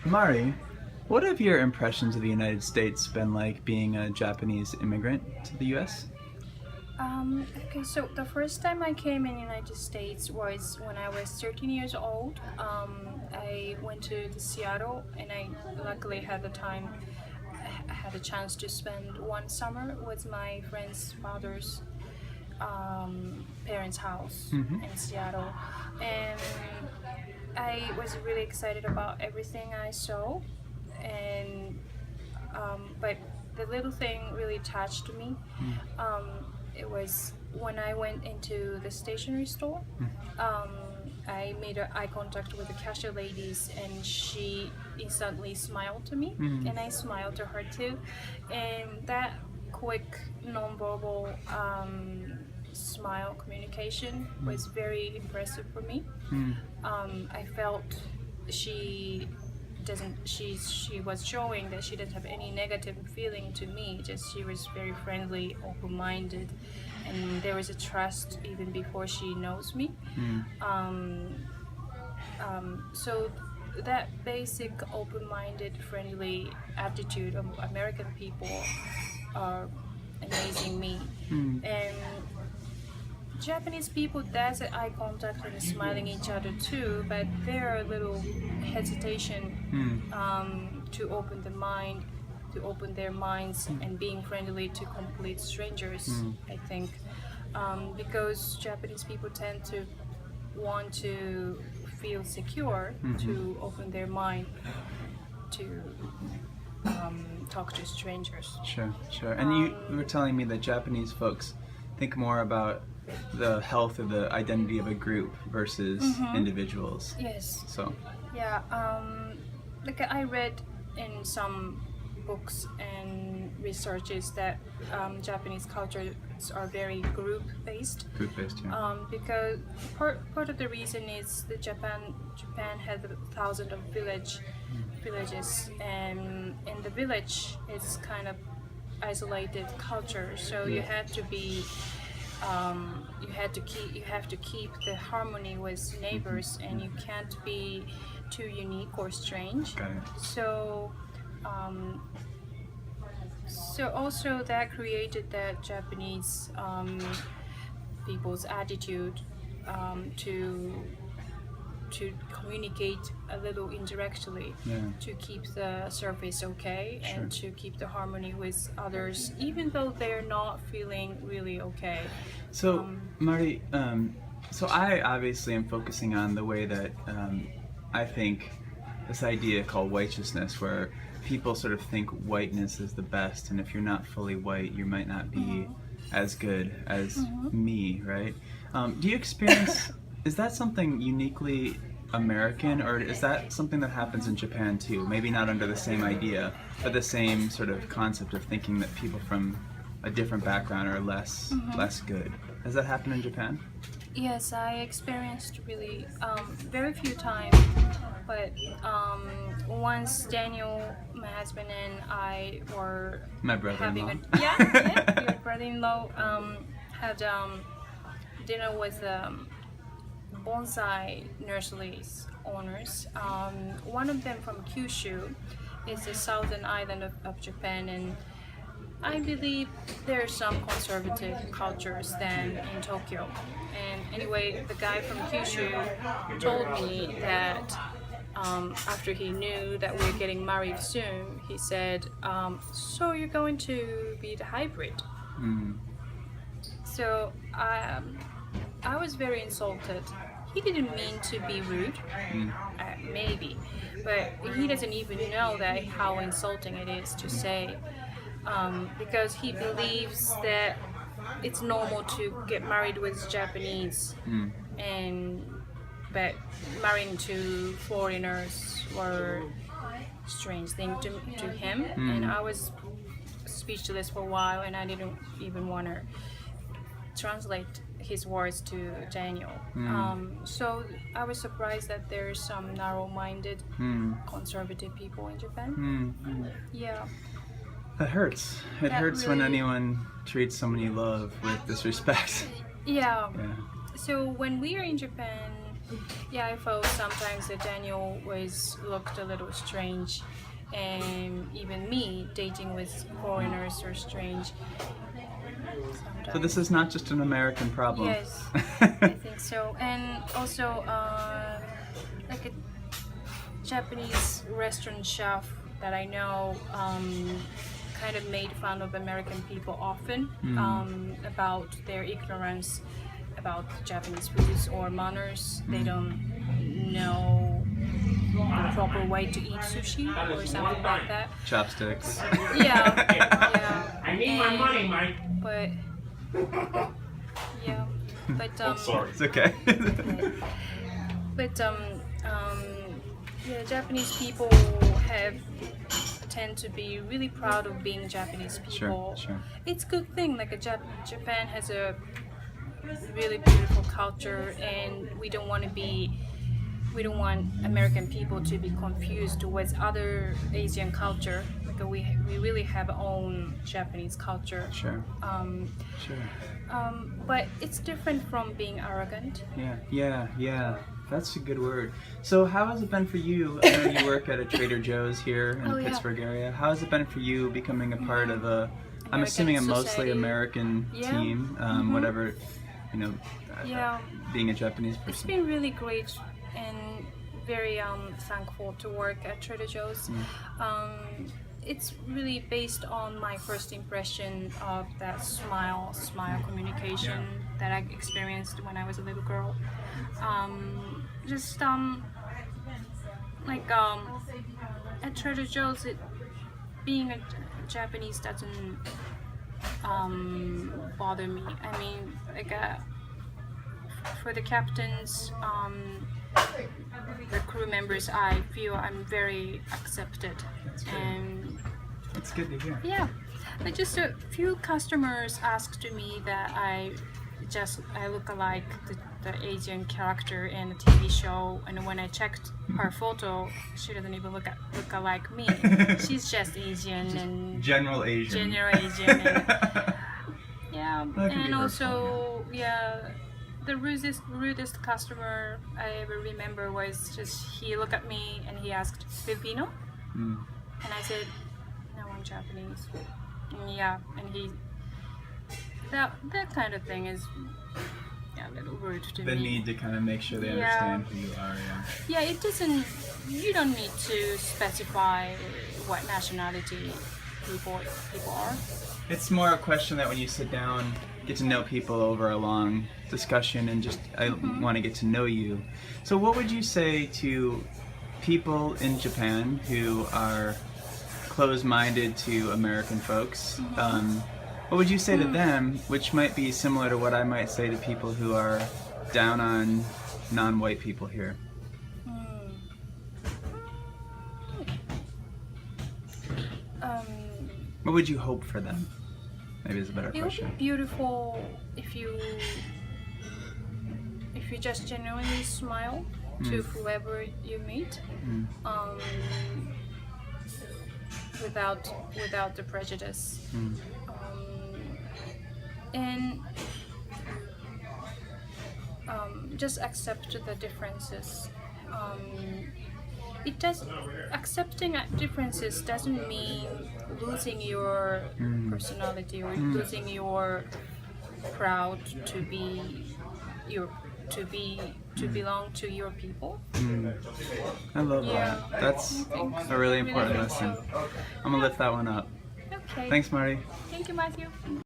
Mari, what have your impressions of the United States been like being a Japanese immigrant to the US? Okay, so the first time I came in United States was when I was 13 years old. I went to the Seattle, and I luckily had the time, I had a chance to spend one summer with my friend's father's parents' house Hmm. in Seattle, and I was really excited about everything I saw, and but the little thing really touched me. It was when I went into the stationery store. Um, I made eye contact with the cashier ladies, and she instantly smiled to me, Mm. and I smiled to her too. And that quick nonverbal smile communication was very impressive for me. Mm. I felt she she was showing that she didn't have any negative feeling to me, just she was very friendly, open-minded, and there was a trust even before she knows me. Mm. um, so that basic open-minded, friendly attitude of American people are amazing me. Mm. And Japanese people does eye contact and smiling each other too, but there are a little hesitation Mm. to open the mind, to open their minds, and being friendly to complete strangers. I think because Japanese people tend to want to feel secure to open their mind to talk to strangers. Sure, sure. And you were telling me that Japanese folks think more about the health of the identity of a group versus individuals. Yes. So, Yeah, like I read in some books and researches that Japanese cultures are very group-based. group-based, yeah. Because part of the reason is that Japan has thousands of villages, and in the village it's kind of isolated culture. So you had to be you have to keep the harmony with neighbors, and you can't be too unique or strange. Got it. So so also that created that Japanese people's attitude to communicate a little indirectly, Yeah. to keep the surface okay, Sure. and to keep the harmony with others, even though they're not feeling really okay. So, Marty, so I obviously am focusing on the way that I think this idea called whiteousness, where people sort of think whiteness is the best, and if you're not fully white, you might not be as good as me, right? Do you experience, is that something uniquely American, or is that something that happens in Japan too? Maybe not under the same idea, but the same sort of concept of thinking that people from a different background are less good. Has that happened in Japan? Yes, I experienced really very few times, but once Daniel, my husband, and I were My having brother-in-law. your brother-in-law had dinner with bonsai nurseries owners. One of them from Kyushu, is the southern island of Japan, and I believe there are some conservative cultures than in Tokyo. And anyway, the guy from Kyushu told me that after he knew that we're getting married soon, he said, "So you're going to be the hybrid?" Mm. So I was very insulted. He didn't mean to be rude, maybe, but he doesn't even know that how insulting it is to say. Because he believes that it's normal to get married with Japanese, and but marrying to foreigners were strange thing to him, and I was speechless for a while, and I didn't even want to translate his words to Daniel. So I was surprised that there's some narrow-minded, conservative people in Japan. Yeah. That hurts. It That hurts when really- anyone treats someone you love with disrespect. Yeah. Yeah. So when we are in Japan, Yeah, I felt sometimes that Daniel looked a little strange, and even me dating with foreigners are strange. So this is not just an American problem. Yes, I think so. And also, like a Japanese restaurant chef that I know kind of made fun of American people often about their ignorance about Japanese foods or manners. They don't know the proper way to eat sushi or something like that. Chopsticks. Yeah, yeah. I need my money, Mike. But yeah, but Sorry. It's okay. but yeah, Japanese people tend to be really proud of being Japanese people. Sure. It's a good thing. Like Japan has a really beautiful culture, and we don't want American people to be confused with other Asian culture. Like we really have our own Japanese culture. Sure. But it's different from being arrogant. Yeah. That's a good word. So how has it been for you? I know you work at a Trader Joe's here in the Pittsburgh area. How has it been for you becoming a part of I'm assuming a mostly society. American team, whatever, being a Japanese person? It's been really great and very thankful to work at Trader Joe's. It's really based on my first impression of that smile communication that I experienced when I was a little girl. At Trader Joe's, being a Japanese doesn't bother me. I mean, for the captains, the crew members, I feel I'm very accepted. And That's good to hear. yeah, but just a few customers asked me that I look alike the Asian character in the TV show, and when I checked her photo, she doesn't even look alike me. She's just Asian and General Asian. And, yeah, That can be and hurtful, also the rudest customer I ever remember was just he looked at me and he asked, "Filipino?" And I said, "No, I'm Japanese." And he that kind of thing is a little rude to me. The need to kind of make sure they understand who you are. Yeah, it doesn't. You don't need to specify what nationality people are. It's more a question that when you sit down, get to know people over a long discussion, and just I want to get to know you. So what would you say to people in Japan who are closed-minded to American folks? What would you say to them, which might be similar to what I might say to people who are down on non-white people here? What would you hope for them? Maybe is a better It would question. be beautiful if you just genuinely smile to whoever you meet, without the prejudice, and just accept the differences. Accepting differences doesn't mean losing your personality or losing your proud to belong to your people. I love Yeah. that. That's a really important lesson. I'm gonna lift that one up. Okay. Thanks, Marty. Thank you, Matthew.